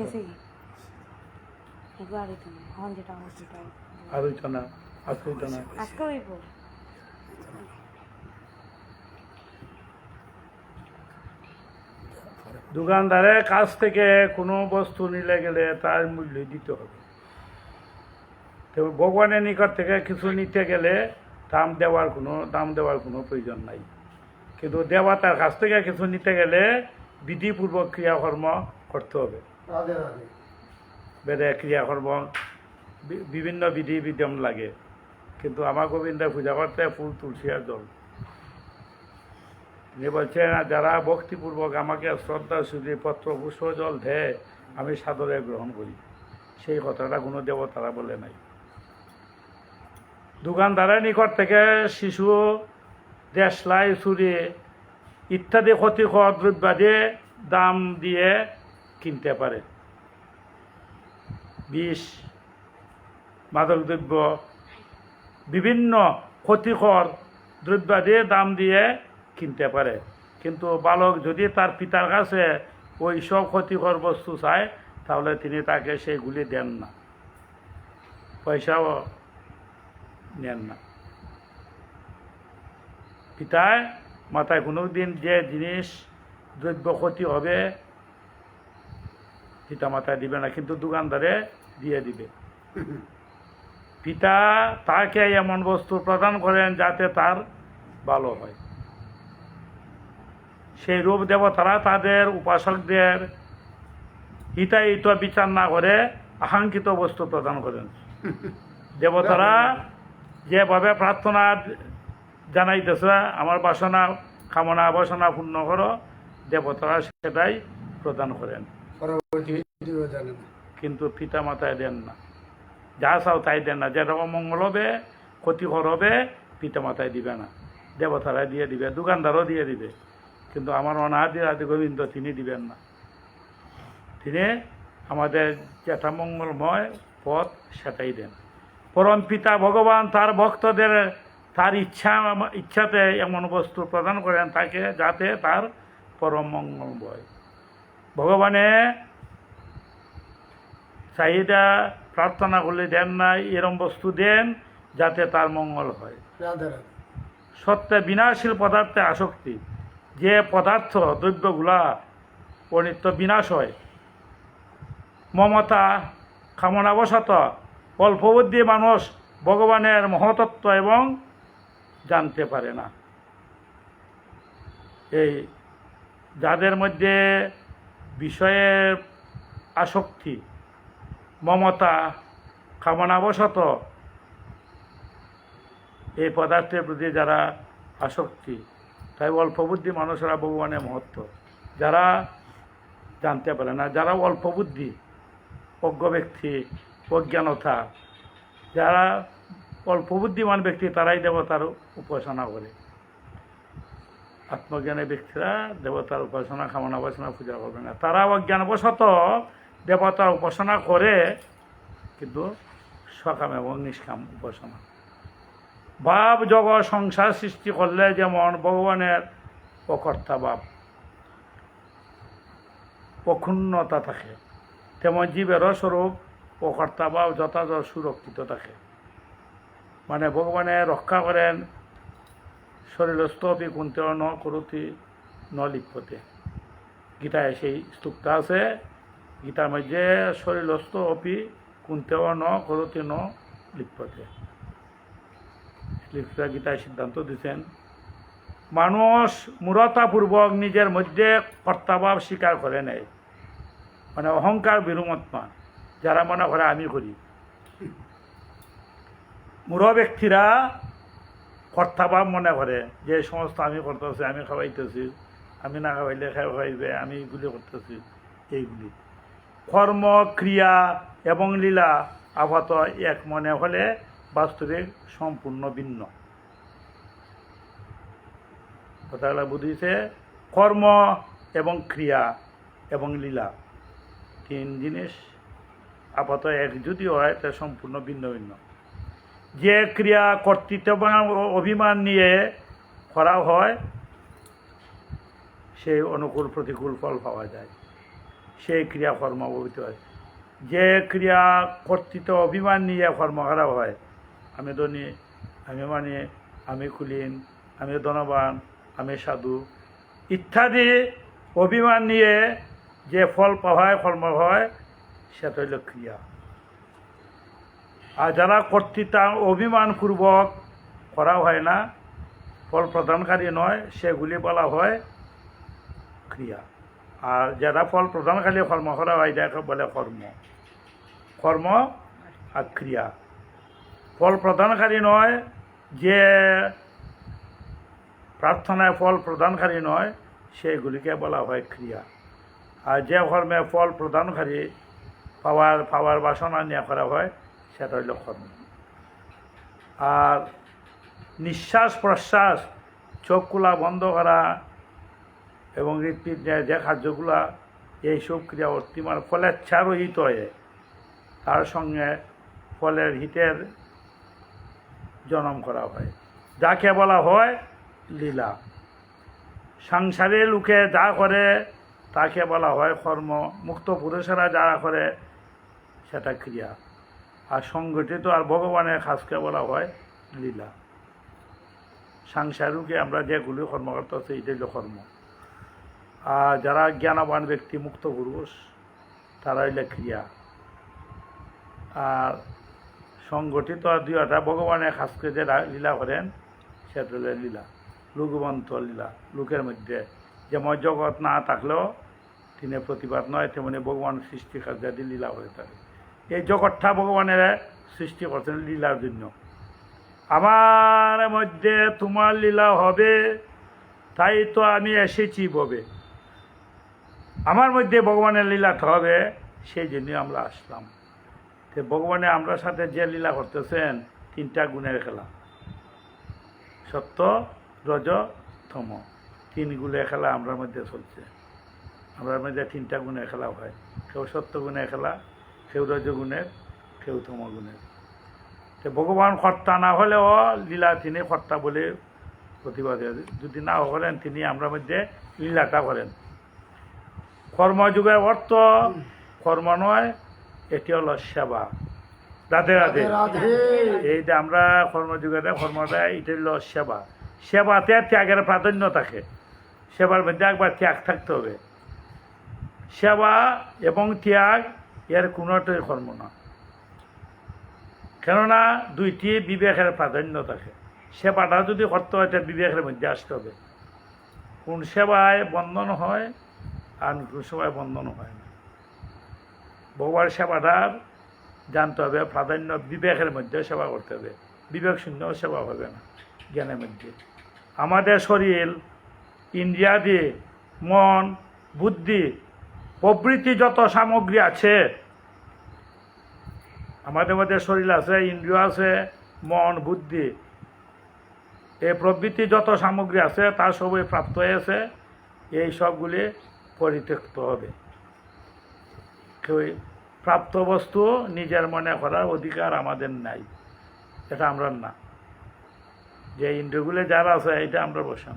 গেছে কি এগুলো আর হইতো না এখন যেটা আমার সেটা আর হইতো না, আজকে হইতো না। আজকে হইব দোকানদারের কাছ থেকে কোনো বস্তু নিলে গেলে তার মূল্য দিতে হবে। তো ভগবানের নিকট থেকে কিছু নিতে গেলে দাম দেওয়ার কোনো প্রয়োজন নাই। কিন্তু দেবতার কাছ থেকে কিছু নিতে গেলে বিধিপূর্বক ক্রিয়াকর্ম করতে হবে। বেদে ক্রিয়াকর্ম বিভিন্ন বিধি বিধান লাগে। কিন্তু আমার গোবিন্দের পূজা করতে ফুল, তুলসী আর জল। তিনি বলছেন যারা ভক্তিপূর্বক আমাকে শ্রদ্ধা সুধী পত্র পুষ্প জল দেয় আমি সাদরে গ্রহণ করি। সেই কথাটা কোনো দেবতারা বলে নাই। দোকানদারের নিকট থেকে শিশু, দেশলাই, চুরি ইত্যাদি ক্ষতিকর দ্রব্যাদি দাম দিয়ে কিনতে পারে। বিষ, মাদকদ্রব্য, বিভিন্ন ক্ষতিকর দ্রব্যাদি দাম দিয়ে কিনতে পারে। কিন্তু বালক যদি তার পিতার কাছে ওই সব ক্ষতিকর বস্তু চায় তাহলে তিনি তাকে সেইগুলি দেন না, পয়সাও নেন না। পিতায় মাথায় কোনো দিন যে জিনিস দ্রব্য ক্ষতি হবে পিতা মাথায় দিবে না, কিন্তু দোকানদারে দিয়ে দিবে। পিতা তাকে এমন বস্তু প্রদান করেন যাতে তার ভালো হয়। সেই রূপ দেবতারা তাদের উপাসকদের হিতাহিত বিচার না করে আকাঙ্ক্ষিত বস্তু প্রদান করেন। দেবতারা যেভাবে প্রার্থনা জানাইতেছে আমার বাসনা কামনা বাসনা পূর্ণ করো, দেবতারা সেটাই প্রদান করেন। কিন্তু পিতা মাতায় দেন না, যা চাও তাই দেন না। যেটা অমঙ্গল হবে, ক্ষতিকর হবে, পিতা মাতায় দিবে না, দেবতারা দিয়ে দিবে, দোকানদারও দিয়ে দিবে। কিন্তু আমার অনাদি আদি গোবিন্দ তিনি দিবেন না। তিনি আমাদের যেটা মঙ্গলময় পথ সেটাই দেন। পরম পিতা ভগবান তার ভক্তদের তার ইচ্ছাতে এমন বস্তু প্রদান করেন তাকে যাতে তার পরম মঙ্গলময়। ভগবানে চাহিদা প্রার্থনা করলে দেন না, এরম বস্তু দেন যাতে তার মঙ্গল হয়। সত্যে বিনাশীল পদার্থে আসক্তি, যে পদার্থ দ্রব্যগুলা অনিত্য বিনাশ হয়, মমতা কামনাবশত অল্পবুদ্ধি মানুষ ভগবানের মহতত্ত্ব এবং জানতে পারে না। এই যাদের মধ্যে বিষয়ের আসক্তি, মমতা কামনাবশত এই পদার্থের প্রতি যারা আসক্তি, তাই অল্পবুদ্ধি মানুষেরা ভগবানের মহত্ব যারা জানতে পারে না, যারা অল্পবুদ্ধি অজ্ঞ ব্যক্তি, অজ্ঞানতা, যারা অল্পবুদ্ধিমান ব্যক্তি তারাই দেবতার উপাসনা করে। আত্মজ্ঞানী ব্যক্তিরা দেবতার উপাসনা কামনা বাসনা পূজা করবে না। তারা অজ্ঞানবশত দেবতার উপাসনা করে, কিন্তু সকাম এবং নিষ্কাম উপাসনা। ভাব জগৎ সংসার সৃষ্টি করলে যেমন ভগবানের অকর্তা ভাব অক্ষুণ্ণতা থাকে, তেমন জীবেরও স্বরূপ অকর্তা ভাব যথাযথ সুরক্ষিত থাকে। মানে ভগবানের রক্ষা করেন শরীরস্থ অপি কুন্তেও ন করতি ন লিপ্যতে। গীতায় সেই স্তূপটা আছে, গীতার মধ্যে শরীরস্থ অপি কুন্তেও ন করতি ন লিপ্যতে। গীতায় সিদ্ধান্ত দিচ্ছেন মানুষ মূঢ়তাপূর্বক নিজের মধ্যে কর্তাভাব স্বীকার করে নেয়, মানে অহংকার বিরুমত্মা, যারা মনে করে আমি করি। মূঢ় ব্যক্তিরা কর্তাভাব মনে করে যে সমস্ত আমি করতেছি, আমি খাওয়াইতেছি, আমি না খাওয়াইলে খাওয়াইবে, আমি এইগুলি করতেছি। এইগুলি কর্ম ক্রিয়া এবং লীলা আপাত এক মনে হলে বাস্তবিক সম্পূর্ণ ভিন্ন। কথাগুলো বুঝিয়েছে, কর্ম এবং ক্রিয়া এবং লীলা তিন জিনিস আপাতত এক যদি হয় তা সম্পূর্ণ ভিন্ন ভিন্ন। যে ক্রিয়া কর্তৃত্ব অভিমান নিয়ে করা হয় সেই অনুকূল প্রতিকূল ফল পাওয়া যায়। সেই ক্রিয়া কর্ম অবহিত হয়। যে ক্রিয়া কর্তৃত্ব অভিমান নিয়ে কর্ম করা হয়, আমি ধনী, আমি মানি, আমি কুলীন, আমি ধনবান, আমি সাধু ইত্যাদি অভিমান নিয়ে যে ফল পাওয়ায় কর্ম হয় সেটা হইল ক্রিয়া। আর যারা কর্তৃত্ব অভিমানপূর্বক করা হয় না, ফল প্রদানকারী নয়, সেগুলি বলা হয় ক্রিয়া। আর যারা ফল প্রদানকারী কর্ম করা হয় এটাকে বলে কর্ম। কর্ম আর ক্রিয়া। ফল প্রদানকারী নয়, যে প্রার্থনায় ফল প্রদানকারী নয়, সেগুলিকে বলা হয় ক্রিয়া। আর যে কর্মে ফল প্রদানকারী পাওয়ার বাসনা নিয়ে করা হয় সেটা হইল কর্ম। আর নিঃশ্বাস প্রশ্বাস, চোখ খোলা বন্ধ করা এবং হৃৎপিণ্ড যে কার্যগুলা, এইসব ক্রিয়া অর্তিমার ফলেচ্ছারহিত হয়ে তার সঙ্গে ফলের হিতের জন্ম করা হয়, যাকে বলা হয় লীলা। সংসারে লোকে যা করে তাকে বলা হয় কর্ম, মুক্ত পুরুষেরা যারা করে সেটা ক্রিয়া। আর সংগঠিত আর ভগবানের কাজকে বলা হয় লীলা। সংসারুকে আমরা যেগুলি কর্ম করতে হচ্ছে এটাই হল কর্ম। আর যারা জ্ঞানবান ব্যক্তি, মুক্ত পুরুষ, তারা হইলে ক্রিয়া। আর সংগঠিত দুইটা ভগবানের কাজকে যে লীলা করেন সেটা হলে লীলা, লোকবন্ত লীলা। লোকের মধ্যে যেমন জগৎ না থাকলেও তিনি প্রতিবাদ নয়, তেমনি ভগবান সৃষ্টি কার্যাদি লীলা করে থাকে। এই জগৎটা ভগবানের সৃষ্টি করছেন লীলার জন্য। আমার মধ্যে তোমার লীলা হবে, তাই তো আমি এসেছি ববে। আমার মধ্যে ভগবানের লীলাটা হবে, সেই জন্য আমরা আসলাম। তো ভগবানে আমরা সাথে যে লীলা করতেছেন, তিনটা গুণের খেলা, সত্য, রজ, তম, তিন গুণের খেলা আমরার মধ্যে চলছে। আমরার মধ্যে তিনটা গুণের খেলা হয়, কেউ সত্য গুণের খেলা, কেউ রজগুণের, কেউ তম গুণের। তো ভগবান কর্তা না হলেও লীলা তিনি কর্তা বলে প্রতিবাদ, যদি না করেন তিনি আমরা মধ্যে লীলাটা করেন। কর্মযুগের অর্থ কর্ম নয়, এটি হলো সেবা। রাধে রাধে। এই যে আমরা কর্মযুগের কর্মটা, এটা হলো সেবা। সেবাতে ত্যাগের প্রাধান্য থাকে। সেবার মধ্যে একবার ত্যাগ থাকতে হবে। সেবা এবং ত্যাগ এর কোনোটাই কর্ম না, কেননা দুইটি বিবেকের প্রাধান্য থাকে। সেবাটা যদি করতে হয় তার বিবেকের মধ্যে আসতে হবে। কোন সেবায় বন্ধন হয় আর কোন সেবায় বন্ধন হয় না। ভগবান সেবাটার জানতে হবে প্রাধান্য বিবেকের মধ্যে সেবা করতে হবে, বিবেক শূন্য সেবা হবে না জ্ঞানের মধ্যে। আমাদের শরীর, ইন্দ্রিয়াদি, মন, বুদ্ধি প্রভৃতি যত সামগ্রী আছে, আমাদের মধ্যে শরীর আছে, ইন্দ্রিয় আছে, মন, বুদ্ধি, এই প্রভৃতি যত সামগ্রী আছে তার সবই প্রাপ্ত হয়েছে। এই সবগুলি পরিত্যক্ত হবে। কেউ প্রাপ্ত বস্তু নিজের মনে করার অধিকার আমাদের নাই, এটা আমরা না। যে ইন্দ্রিয়গুলি যারা আছে এটা আমরা বসান।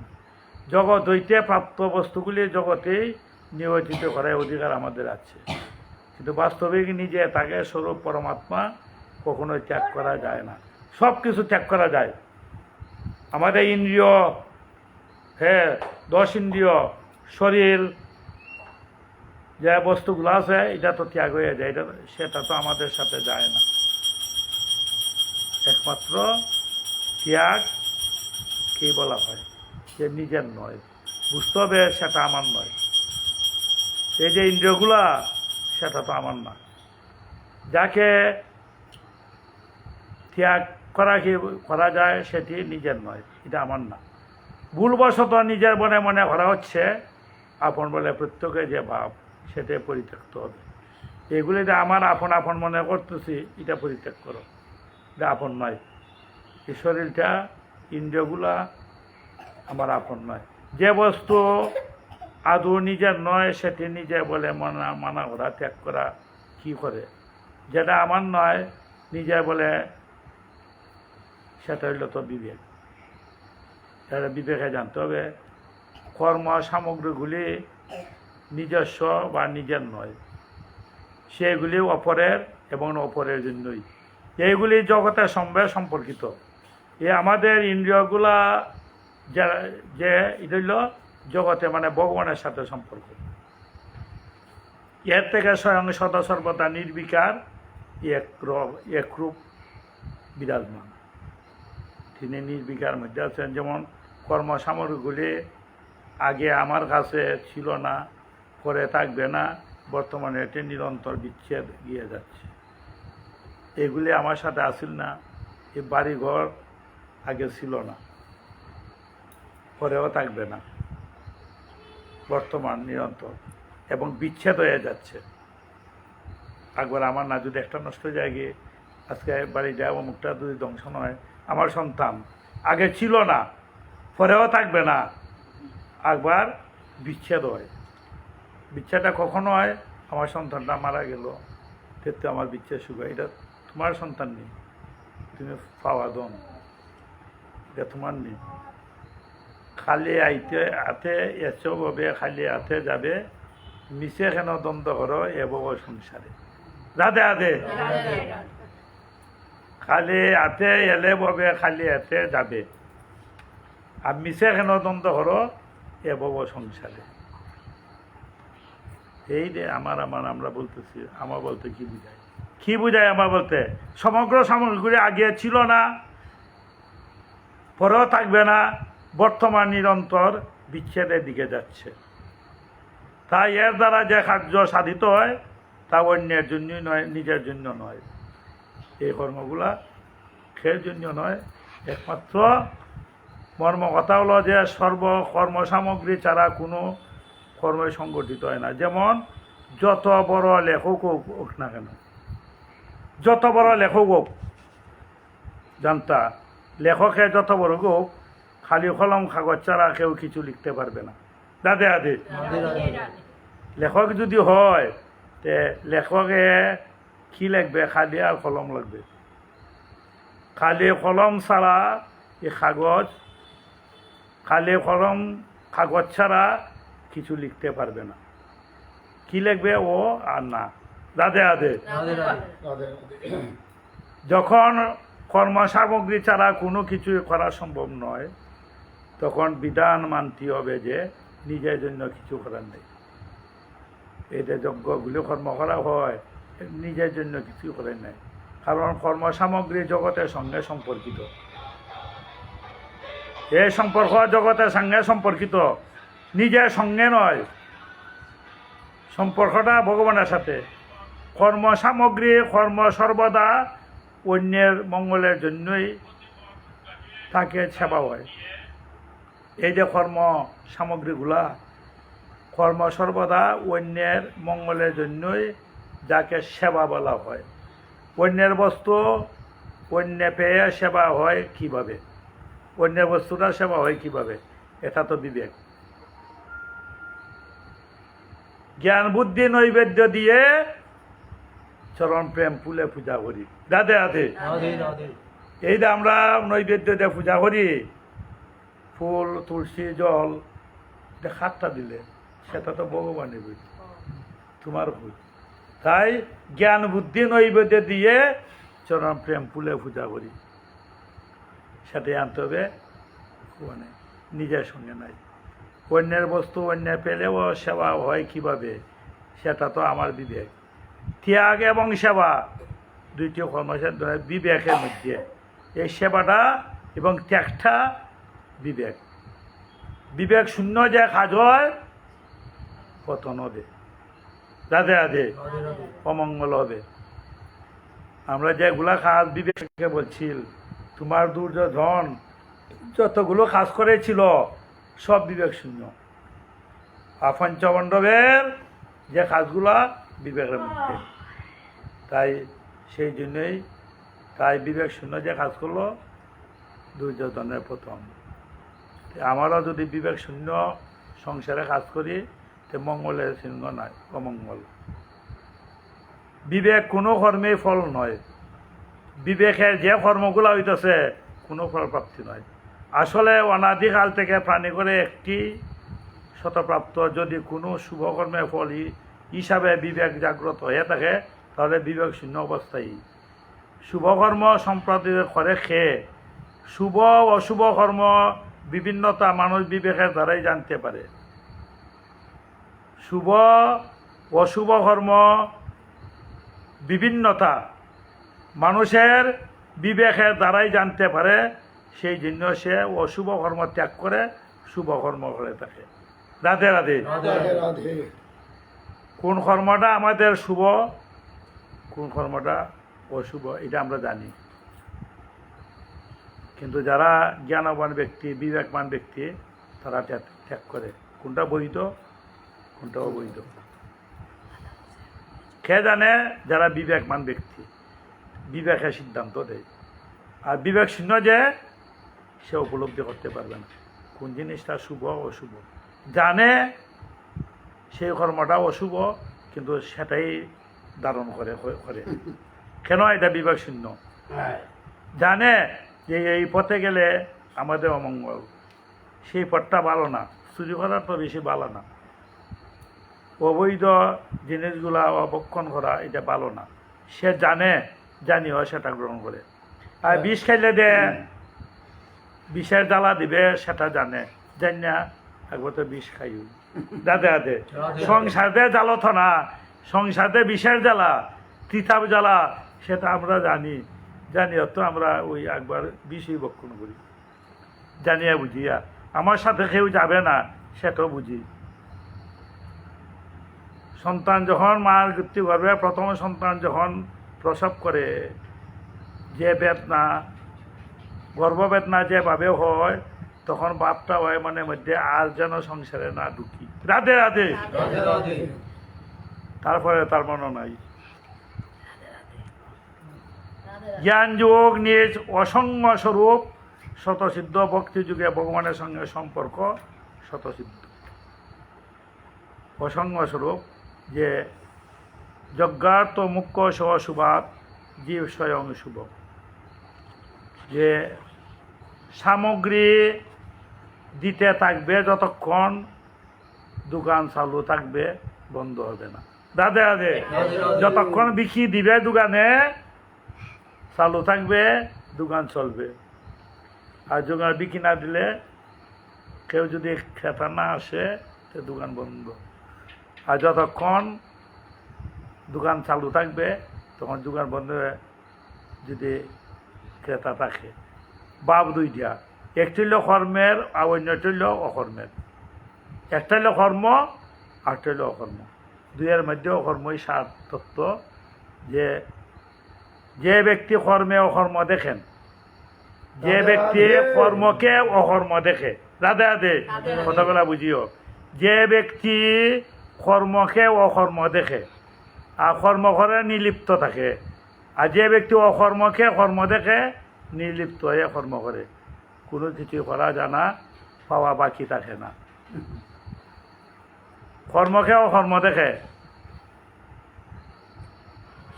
জগৎ হইতে প্রাপ্ত বস্তুগুলি জগতেই নিয়োজিত করার অধিকার আমাদের আছে, কিন্তু বাস্তবিক নিজে তাকে স্বরূপ পরমাত্মা কখনোই ত্যাগ করা যায় না। সব কিছু ত্যাগ করা যায়। আমাদের ইন্দ্রিয়, 10 ইন্দ্রিয়, শরীর, যে বস্তুগুলো আছে এটা তো ত্যাগ হয়ে যায়, এটা সেটা তো আমাদের সাথে যায় না। একমাত্র ত্যাগ কি বলা হয়, যে নিজের নয়, বুঝতে হবে সেটা আমার নয়। এই যে ইন্দ্রিয়গুলা, সেটা তো আমার না। যাকে ত্যাগ করা যায় সেটি নিজের নয়, এটা আমার না। ভুলবশত নিজের মনে মনে করা হচ্ছে, আপন বলে প্রত্যেকে যে ভাব, সেটাই পরিত্যক্ত হবে। এগুলি যে আমার আপন আপন মনে করতেছি, এটা পরিত্যাগ করো, এটা আপন নয়। এই শরীরটা, ইন্দ্রিয়গুলা আমার আপন নয়। যে বস্তু আদৌ নিজের নয় সেটি নিজে বলে মানা করা, ত্যাগ করা কি করে? যেটা আমার নয় নিজে বলে, সেটা হইল তো বিবেক। এটা বিবেকে জানতে হবে কর্ম সামগ্রীগুলি নিজস্ব বা নিজের নয়, সেগুলি অপরের এবং অপরের জন্যই। এইগুলি জগতের সঙ্গে সম্পর্কিত। আমাদের ইন্দ্রিয়গুলা যে এটা হইল জগতে মানে ভগবানের সাথে সম্পর্ক। এর থেকে স্বয়ং সদা সর্বদা নির্বিকার একরূপ বিরাজমান। তিনি নির্বিকার মধ্যে আছেন। যেমন কর্মসামগ্রীগুলি আগে আমার কাছে ছিল না, পরে থাকবে না, বর্তমানে এটি নিরন্তর বিচ্ছেদ গিয়ে যাচ্ছে। এগুলি আমার সাথে আসিল না। এই বাড়িঘর আগে ছিল না, পরেও থাকবে না, বর্তমান নিরন্তর এবং বিচ্ছেদ হয়ে যাচ্ছে। একবার আমার না যদি একটা নষ্ট যায় গিয়ে আজকে বাড়ি যায়, অমুকটা যদি ধ্বংস নয়, আমার সন্তান আগে ছিল না, পরেও থাকবে না, একবার বিচ্ছেদ হয়। বিচ্ছেদটা কখনো হয়? আমার সন্তানটা মারা গেল, ক্ষেত্রে আমার বিচ্ছেদ শুরু হয়। এটা তোমার সন্তান নেই, তুমি পাওয়া দম, এটা তোমার নেই। খালি আইতে হাতে এসব হবে, খালি হাতে যাবে, মিশে কেন দ্বন্দ্ব করো এবব সংসারে। রাধে রাধে। খালি হাতে এলে ববে, খালি হাতে যাবে, আর মিশে কেন দ্বন্দ্ব করো এবব সংসারে। এই যে আমরা বলতেছি, আমার বলতে কি বুঝায়? কি বুঝায় আমার বলতে? সমগ্র সামগ্রী আগে ছিল না, পরেও থাকবে না, বর্তমান নিরন্তর বিচ্ছেদের দিকে যাচ্ছে। তাই এর দ্বারা যে কার্য সাধিত হয় তা অন্যের জন্যই নয়, নিজের জন্য নয়। এই কর্মগুলা খের জন্য নয়, একমাত্র মর্ম কথা হলো যে সর্বকর্ম সামগ্রী ছাড়া কোনো কর্মই সংগঠিত হয় না। যেমন যত বড় লেখক হোক না কেন, যত বড় লেখক হোক, জানতা লেখকে যত বড় হোক, খালি কলম কাগজ ছাড়া কেউ কিছু লিখতে পারবে না। দাদে আদে লেখক যদি হয়, তে লেখকে কি লিখবে? খালি আর কলম লাগবে। খালি কলম ছাড়া এই কাগজ, খালি কলম কাগজ ছাড়া কিছু লিখতে পারবে না। কি লিখবে? ও আর না। রাধে রাধে। যখন কর্ম সামগ্রী ছাড়া কোনো কিছু করা সম্ভব নয়, তখন বিধান মানতে হবে যে নিজের জন্য কিছু করার নেই। এই যে যজ্ঞগুলি কর্ম করা হয়, নিজের জন্য কিছু করার নেই, কারণ কর্ম সামগ্রী জগতের সঙ্গে সম্পর্কিত। এই সম্পর্ক জগতের সঙ্গে সম্পর্কিত, নিজের সঙ্গে নয়। সম্পর্কটা ভগবানের সাথে। কর্ম সামগ্রী কর্ম সর্বদা অন্যের মঙ্গলের জন্যই তাকে সেবা হয়। এই যে কর্ম সামগ্রীগুলা, কর্ম সর্বদা অন্যের মঙ্গলের জন্যই যাকে সেবা বলা হয়। অন্যের বস্তু অন্য পেয়ে সেবা হয় কিভাবে? অন্যের বস্তুটা সেবা হয় কিভাবে? এটা তো বিবেক। জ্ঞান বুদ্ধি নৈবেদ্য দিয়ে চরণ প্রেম ফুলে পূজা করি। রাধে রাধে। এই যে আমরা নৈবেদ্য দিয়ে পূজা করি, ফুল তুলসী জল, এটা খাটটা দিলে সেটা তো ভগবানের বুঝ, তোমার বুঝ। তাই জ্ঞান বুদ্ধি নৈবেদ্য দিয়ে চরণ প্রেম ফুলে পূজা করি, সেটাই আনতে হবে মানে নিজের সঙ্গে নাই। অন্যের বস্তু অন্য পেলেও সেবা হয় কিভাবে? সেটা তো আমার বিবেক। ত্যাগ এবং সেবা দুইটি কর্মসাধ্য বিবেকের মধ্যে। এই সেবাটা এবং ত্যাগটা বিবেক। বিবেক শূন্য যে কাজ হয়, পতন হবে। রাধে রাধে। অমঙ্গল হবে। আমরা যেগুলা কাজ বিবেককে বলছি, তোমার দুর্যোধন যতগুলো কাজ করেছিল সব বিবেক শূন্য। আর পঞ্চপাণ্ডবের যে কাজগুলা বিবেকের মধ্যে। তাই সেই জন্যই তাই বিবেক শূন্য যে কাজ করলো দুর্যোধনের প্রথম। আমারও যদি বিবেক শূন্য সংসারে কাজ করি, তো মঙ্গলের চিহ্ন নাই, অমঙ্গল। বিবেক কোনো কর্মেই ফল নয়। বিবেকের যে কর্মগুলো হইতেছে কোনো ফল প্রাপ্তি নয়। আসলে অনাদিকাল থেকে প্রাণী করে একটি শতপ্রাপ্ত যদি কোনো শুভকর্মের ফল হিসাবে বিবেক জাগ্রত হয়ে থাকে তাহলে বিবেক শূন্য অবস্থায় শুভকর্ম সম্পাদিত করে খেয়ে শুভ অশুভ কর্ম বিভিন্নতা মানুষ বিবেকের দ্বারাই জানতে পারে। শুভ অশুভ কর্ম বিভিন্নতা মানুষের বিবেকের দ্বারাই জানতে পারে, সেই জন্য সে অশুভ কর্ম ত্যাগ করে শুভ কর্ম করে থাকে। রাধে রাধে। কোন কর্মটা আমাদের শুভ, কোন কর্মটা অশুভ এটা আমরা জানি, কিন্তু যারা জ্ঞানবান ব্যক্তি বিবেকবান ব্যক্তি তারা ত্যাগ করে কোনটা বৈধ কোনটা অবৈধ। কে জানে? যারা বিবেকবান ব্যক্তি বিবেকের সিদ্ধান্ত দেয়। আর বিবেক শূন্য যে সে উপলব্ধি করতে পারবে না কোন জিনিসটা শুভ অশুভ। জানে সেই কর্মটা অশুভ কিন্তু সেটাই ধারণ করে করে কেন? এটা বিবেক শূন্য। জানে যে এই পথে গেলে আমাদের অমঙ্গল, সেই পথটা ভালো না, চুরি করার তো বেশি ভালো না, অবৈধ জিনিসগুলা অবক্ষণ করা এটা ভালো না, সে জানে, জানিও সেটা গ্রহণ করে। আর বিষ খাইলে দে বিষের জ্বালা দিবে সেটা জানে, জানি না একবার তো বিষ খাই। দাদে দাদে সংসারে জ্বালত না, সংসারে বিষের জ্বালা তিতাব জ্বালা সেটা আমরা জানি, জানিও তো আমরা ওই একবার বিষই বক্ষণ করি, জানিয়া বুঝিয়া। আমার সাথে কেউ যাবে না সেটাও বুঝি। সন্তান যখন মার মৃত্যু করবে, প্রথম সন্তান যখন প্রসব করে যে বেদনা, গর্ভবেদনা যেভাবে হয় তখন বাপটা হয় মনের মধ্যে আর যেন সংসারে না ঢুকি। রাধে রাধে। তারপরে তার মনে নাই। জ্ঞান যোগ নিজ অসঙ্গ স্বরূপ শতসিদ্ধ, ভক্তি যুগে ভগবানের সঙ্গে সম্পর্ক শতসিদ্ধ। অসঙ্গ স্বরূপ যে যজ্ঞার্থ মুখ্য সহ শুভাত জীব স্বয়ং শুভ, যে সামগ্রী দিতে থাকবে যতক্ষণ দোকান চালু থাকবে, বন্ধ হবে না। দাদে দাদে যতক্ষণ বিক্রি দিবে দোকানে চালু থাকবে, দোকান চলবে। আর দোকান বিক্রি না দিলে, কেউ যদি ক্রেতা না আসে তো দোকান বন্ধ। আর যতক্ষণ দোকান চালু থাকবে তখন দোকান বন্ধ হয়ে যদি ক্রেতা থাকে। বাপ দুইটা, একটি হইল কর্মের আর অন্যটি হইল অকর্মের। একটা হইল কর্ম আরটা হইল অকর্ম। দুইয়ের মধ্যে অকর্মই সার তত্ত্ব। যে ব্যক্তি কর্মে অকর্ম দেখেন, যে ব্যক্তি কর্মকে অকর্ম দেখে, রাধে রাধে কথাগুলা বুঝিও, যে ব্যক্তি কর্মকে অকর্ম দেখে আর কর্ম করে নির্লিপ্ত থাকে, আর যে ব্যক্তি অকর্মকে কর্ম দেখে নির্লিপ্ত হয়ে কর্ম করে, কোনো কিছু করা জানা পাওয়া বাকি থাকে না। কর্মকে অকর্ম দেখে,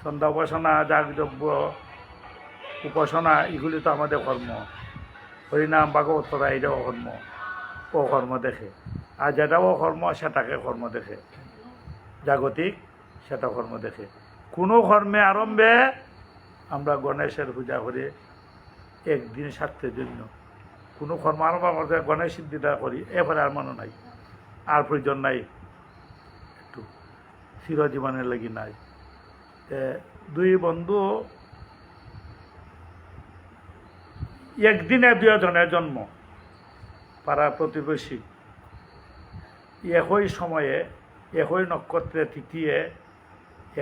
সন্ধ্যা উপাসনা, যাগযজ্ঞ উপাসনা এগুলি তো আমাদের কর্ম। হরিনাম ভাগবত করা এটাও কর্ম, অকর্ম দেখে। আর যেটা অকর্ম সেটাকে কর্ম দেখে, জাগতিক সেটা কর্ম দেখে। কোনো কর্মে আরম্ভে আমরা গণেশের পূজা করি একদিন স্বার্থের জন্য, কোনো কর্ম আরম্ভ করতে গণেশ সিদ্ধিটা করি, এরপরে আর মনে নাই, আর প্রয়োজন নাই, একটু চিরজীবনের লাগি নাই। দুই বন্ধু একদিনে দুজনের জন্ম, পাড়া প্রতিবেশী, একই সময়ে একই নক্ষত্রে তিথিয়ে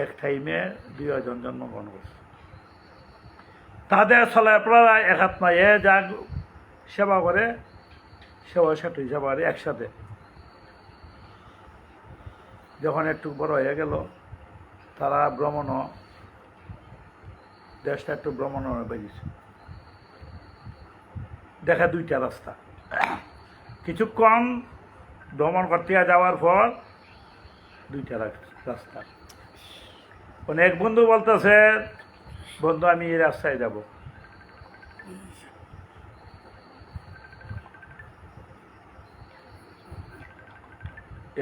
এক টাইমে দুজন জন্মগ্রহণ করছে। তাদের ছেলেপেলেরা এক হাত নয়, যা সেবা করে সেও সেটু সেবা করে একসাথে। যখন একটু বড় হয়ে গেল, তারা ভ্রমণ, দেশটা একটু ভ্রমণ বেরিয়েছে, দেখা দুইটা রাস্তা। কিছুক্ষণ ভ্রমণ করতে যাওয়ার পর দুইটা রাস্তা। অনেক বন্ধু বলতেছে, বন্ধু আমি এই রাস্তায় যাব,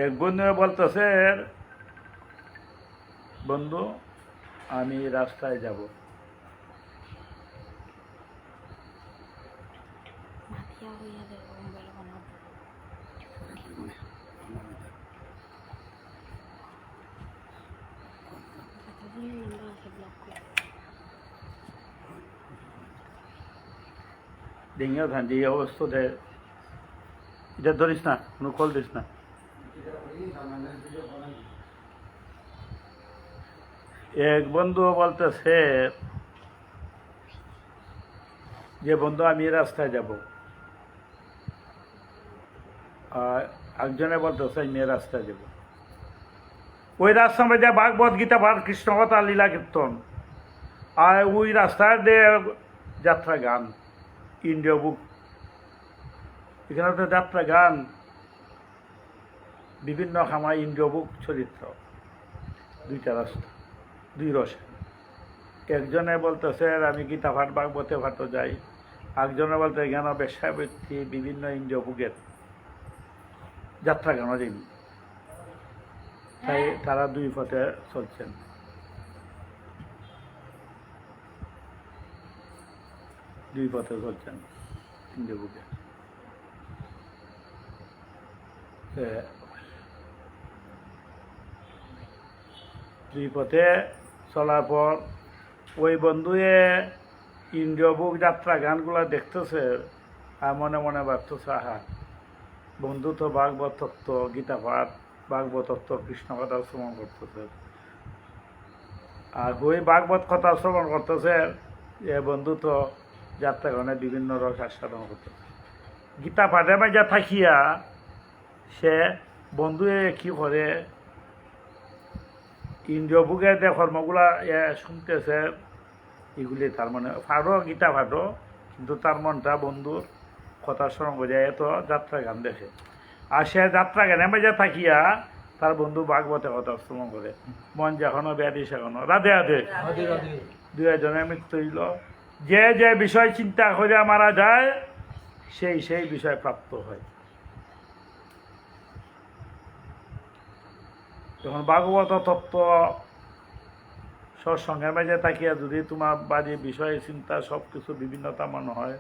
এক বন্ধু বলতেছে, বন্ধু আমি রাস্তায় যাব। মাতিয়া হইয়া দেখো মোবাইল বানাবো। কতদিন নাম্বার আছে ব্লক করে। ডিঙ্গা ধান যে অবস্থা দেয়, এটা ধরিস না, কোনো কল দিস না। এক বন্ধু বলতেছে যে বন্ধু আমি রাস্তায় যাব, আর একজনে বলতেছে আমি রাস্তায় যাব। ওই রাস্তার মধ্যে ভাগবত গীতা পাঠ, কৃষ্ণ কথা, লীলা কীর্তন, আর ওই রাস্তায় দিয়ে যাত্রা গান, ইন্ডিয়া বুক, এখানে তো যাত্রা গান, বিভিন্ন খামায় ইন্ডিয়া বুক চরিত্র, দুইটা রাস্তা, দুই রসে। একজনে বলতেছে আমি গীতা পাঠ ভাগবতে পাঠ যাই, একজনে বলতে জ্ঞান বেশ্যাবৃত্তি বিভিন্ন ইন্দ্রিয় বুকের যাত্রা গান দিন। তাই তারা দুই পথে চলছেন। দুই পথে চলছেন ইন্দ্রিয় বুকে। দুই পথে চলার পর ওই বন্ধুয়ে ইন্দ্রিয় বুক যাত্রা গানগুলা দেখতেছে, আর মনে মনে ভাবতেছে আহা বন্ধু তো ভাগবত তত্ত্ব, গীতা পাঠ, ভাগবত তত্ত্ব, কৃষ্ণ কথা শ্রবণ করতেছে। আর ওই ভাগবত কথা শ্রবণ করতেছে, এ বন্ধু তো যাত্রা গানে বিভিন্ন রস আস্বাদন করতেছে। গীতা পাঠে মাঝে থাকিয়া সে বন্ধুয়ে কি করে, ইন্দ্রিয় বুকে যে কর্মগুলা শুনতেছে, এগুলি তার মানে ফাড়ো গীতা ফাটো, কিন্তু তার মনটা বন্ধুর কথা স্মরণ করে এত যাত্রা গান দেখে। আর সে যাত্রা গানে মাঝে থাকিয়া তার বন্ধু ভাগবতে কথা শ্রবণ করে। মন যখনও ব্যাধি সেখনও রাধে রাধে। দুই জনের মৃত্যু হইল। যে যে বিষয় চিন্তা করে মারা যায়, সেই সেই বিষয় প্রাপ্ত হয়। যখন ভাগবত তত্ত্ব সৎসঙ্গের মাঝে তাকিয়া যদি তোমার বাড়ি বিষয় চিন্তা সব কিছু বিভিন্নতা মনে হয়,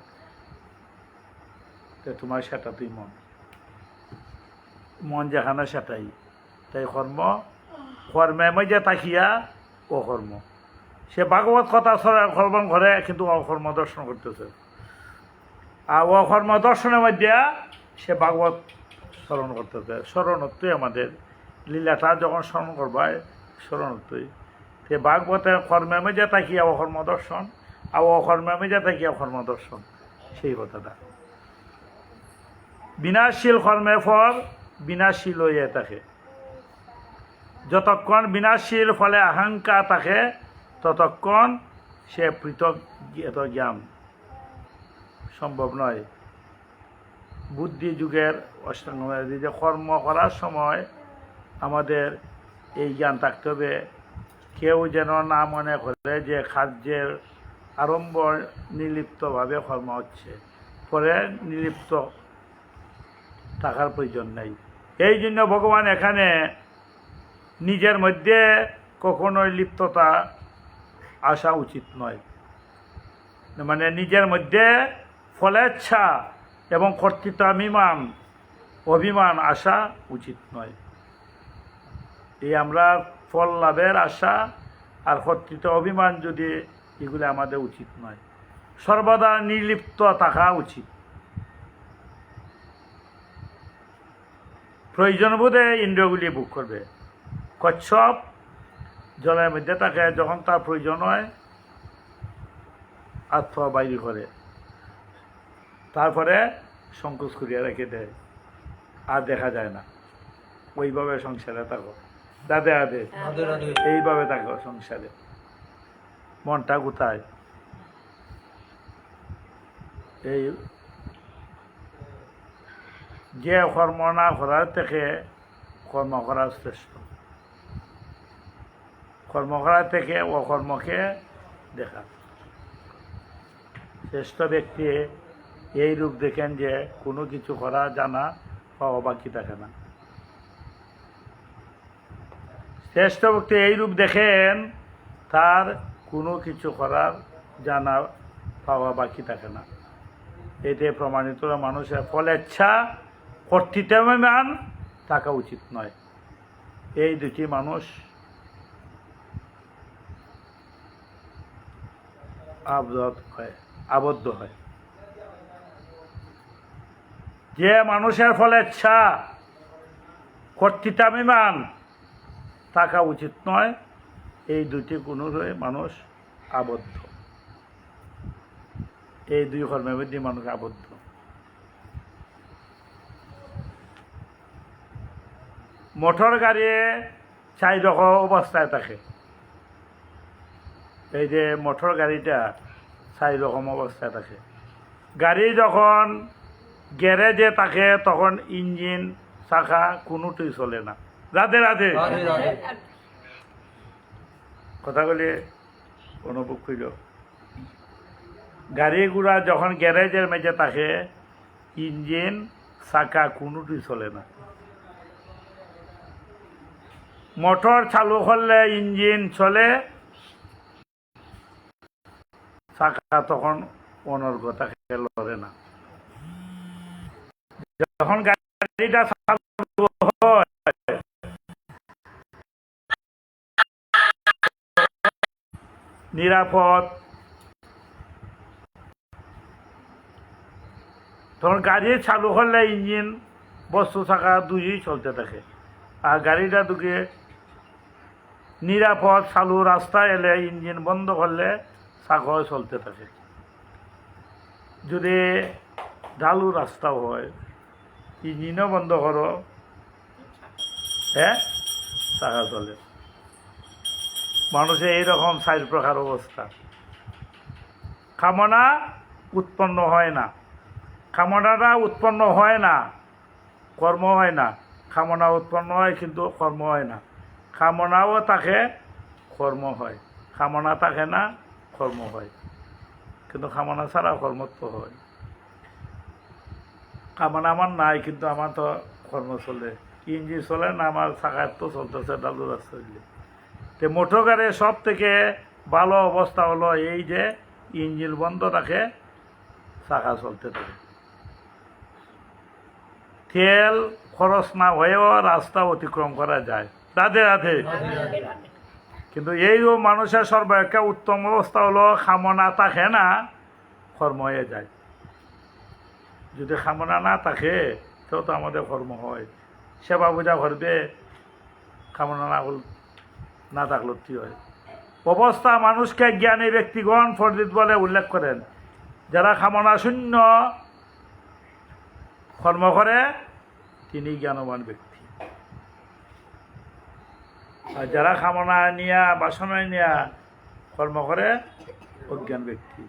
তো তোমার সেটাতেই মন যেখানে সেটাই। তাই কর্মের মাঝে তাকিয়া অকর্ম। সে ভাগবত কথা শ্রবণ করে কিন্তু অকর্ম দর্শন করতেছে। আর অকর্ম দর্শনের মধ্যে সে ভাগবত স্মরণ করতেছে। স্মরণত্বই আমাদের লীলাটা যখন স্মরণ করবায় স্মরণত্বই। সে ভাগবতের কর্মের মেজে তাকিয়া অকর্ম দর্শন, আর অকর্মের মেজে তাকিয়া কর্ম দর্শন, সেই কথাটা। বিনাশশীল কর্মের ফল বিনাশশীল হইয়া থাকে। যতক্ষণ বিনাশশীল ফলে আকাঙ্ক্ষা থাকে, ততক্ষণ সে পৃথক জ্ঞান সম্ভব নয়। বুদ্ধি যুগের অষ্টাঙ্গ যে কর্ম করার সময় আমাদের এই জ্ঞান থাকতে হবে, কেউ যেন না মনে করে যে কার্যের আরম্ভ নির্লিপ্তভাবে কর্ম হচ্ছে, পরে নির্লিপ্ত থাকার প্রয়োজন নেই। এই জন্য ভগবান এখানে নিজের মধ্যে কখনোই লিপ্ততা আসা উচিত নয়। মানে নিজের মধ্যে ফলেচ্ছা এবং কর্তৃত্ব অভিমান আসা উচিত নয়। এই আমরা ফল লাভের আশা আর কর্তৃত্ব অভিমান যদি এগুলি আমাদের উচিত নয়। সর্বদা নির্লিপ্ত থাকা উচিত। প্রয়োজন বোধে ইন্দ্রিয়গুলি ভোগ করবে। কচ্ছপ জলের মধ্যে থাকে, যখন তার প্রয়োজন হয় আত্মা বাইরে করে, তারপরে সংকোচ করিয়া রেখে দেয়, আর দেখা যায় না। ওইভাবে সংসারে থাকো, রাধে রাধে, এইভাবে থাকো সংসারে। মনটা কোথায়? এই যে কর্ম না করার থেকে কর্ম করা শ্রেষ্ঠ। কর্ম করার থেকে অকর্মকে দেখা। শ্রেষ্ঠ ব্যক্তি এই রূপ দেখেন যে কোনো কিছু করা জানা পাওয়া বাকি থাকে না। শ্রেষ্ঠ ব্যক্তি এই রূপ দেখেন তার কোনো কিছু করার জানা পাওয়া বাকি থাকে না। এতে প্রমাণিত মানুষের ফলেচ্ছা কর্তৃত্বমান থাকা উচিত নয়। এই দুটি মানুষ আবদ্ধ হয়। যে মানুষের ফলেচ্ছা কর্তৃত্বাভিমান থাকা উচিত নয়, এই দুটি গুণে মানুষ আবদ্ধ। এই দুই কর্মের মধ্যে মানুষ আবদ্ধ। মোটর গাড়ি 4 রকম অবস্থায় থাকে। এই যে মোটর গাড়িটা 4 রকম অবস্থায় থাকে। গাড়ি যখন গ্যারেজে থাকে তখন ইঞ্জিন চাকা কোনোটাই চলে না। রাধে রাধে কথাগুলি অনুভব করিল। গাড়ি ঘোড়া যখন গ্যারেজের মেঝে থাকে ইঞ্জিন চাকা কোনোটাই চলে না। মোটর চালু করলে ইঞ্জিন চলে, চাকা তখন অনর্গতা লড়ে না। যখন গাড়িটা চালু হয় নিরাপদ, তখন গাড়ি চালু করলে ইঞ্জিন বস্তু চাকা দুই চলতে থাকে। আর গাড়িটা ঢুকে নিরাপদ চালু রাস্তায় এলে ইঞ্জিন বন্ধ করলে চাকাও চলতে থাকে। যদি ঢালু রাস্তাও হয় ইঞ্জিনও বন্ধ করো, হ্যাঁ চাকা চলে। মানুষের এইরকম 4 প্রকার অবস্থা। কামনা উৎপন্ন হয় না, কামনাটা উৎপন্ন হয় না, কর্ম হয় না। কামনা উৎপন্ন হয় কিন্তু কর্ম হয় না। কামনাও থাকে, কর্ম হয়। কামনা থাকে না, কর্ম হয়। কিন্তু কামনা ছাড়া কর্মত্ব হয়। কামনা আমার নাই কিন্তু আমার তো কর্ম চলে। ইঞ্জিন চলে না, আমার চাকার তো চলতেছে ডালু রাস্তা দিলে। তো মোটর গাড়ির সব থেকে ভালো অবস্থা হলো এই যে ইঞ্জিন বন্ধ থাকে, চাকা চলতে থাকে। তেল খরচ না হয়েও রাস্তা অতিক্রম করা যায়। রাধে রাধে। কিন্তু এই মানুষের সর্বাপেক্ষা উত্তম অবস্থা হলো কামনা থাকে না, কর্ম হয়ে যায়। যদি কামনা না থাকে তো আমাদের কর্ম হয়। সেবা পূজা করবে, কামনা না থাকলে কি হয়? অবস্থা মানুষকে জ্ঞানী ব্যক্তিগণ ফরিদ বলে উল্লেখ করেন। যারা কামনা শূন্য কর্ম করে তিনি জ্ঞানবান ব্যক্তি। আর যারা কামনা নিয়া বাসনা নিয়া কর্ম করে অজ্ঞান ব্যক্তি।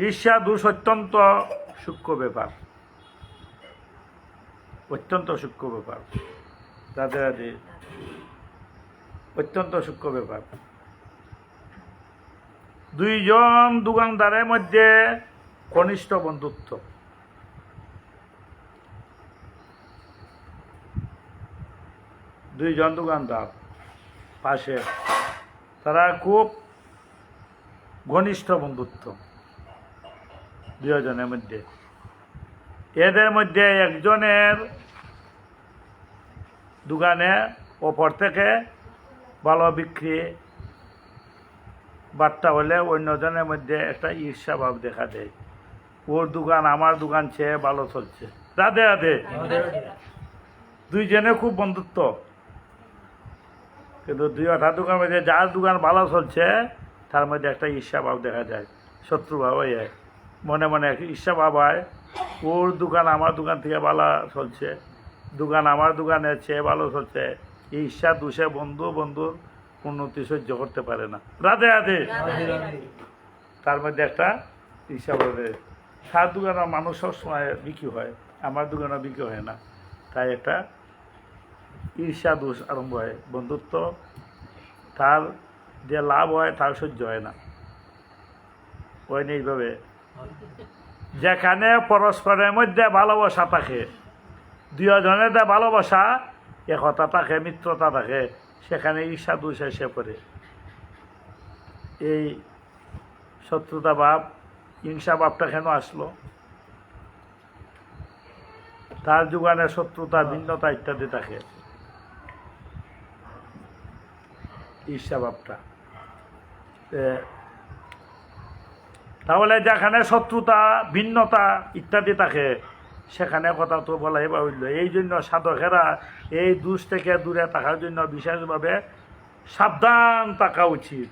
ঈর্ষা দোষ অত্যন্ত সূক্ষ্ম ব্যাপার, অত্যন্ত সূক্ষ্ম ব্যাপার। রাধে রাধে। অত্যন্ত সূক্ষ্ম ব্যাপার। 2 জন দোকানদারের মধ্যে ঘনিষ্ঠ বন্ধুত্ব। 2 জন দোকানদার পাশে, তারা খুব ঘনিষ্ঠ বন্ধুত্ব 2 জনের মধ্যে। এদের মধ্যে একজনের দোকানে ওপর থেকে ভালো বিক্রি বার্তা হলে অন্যজনের মধ্যে একটা ঈর্ষা ভাব দেখা দেয়। ওর দোকান আমার দোকান চেয়ে ভালো চলছে। রাধে রাধে। 2 জনের খুব বন্ধুত্ব, কিন্তু 2টা দোকানের মধ্যে যার দোকান ভালো চলছে তার মধ্যে একটা ঈর্ষা ভাব দেখা যায়, শত্রু ভাব হয়ে যায়। মনে মনে একটা ঈর্ষা ভাব হয়, ওর দোকান আমার দোকান থেকে ভালো চলছে, দোকান আমার দোকানের চেয়ে ভালো চলছে। ঈর্ষা দোষে বন্ধুর উন্নতি সহ্য করতে পারে না। রাধে রাধে। তার মধ্যে একটা ঈর্ষা ভাবে, তার দোকানের মানুষ সবসময় বিক্রি হয়, আমার দোকানে বিক্রি হয় না। তাই একটা ঈর্ষা দোষ আরম্ভ হয়। বন্ধুত্ব তার যে লাভ হয় তার সহ্য হয় না। হয় না এইভাবে। যেখানে পরস্পরের মধ্যে ভালোবাসা থাকে, 2 জনের ভালোবাসা একতা থাকে, মিত্রতা থাকে, সেখানে ঈর্ষা দোষ এসে পড়ে। এই শত্রুতা ভাব, হিংসা ভাবটা কেন আসলো? তার যুগানে শত্রুতা, ভিন্নতা ইত্যাদি থাকে, ঈর্ষা ভাবটা। তাহলে যেখানে শত্রুতা, ভিন্নতা ইত্যাদি থাকে, সেখানে কথা তো বলাই বাহুল্য। এই জন্য সাধকেরা এই দোষ থেকে দূরে থাকার জন্য বিশেষভাবে সাবধান থাকা উচিত।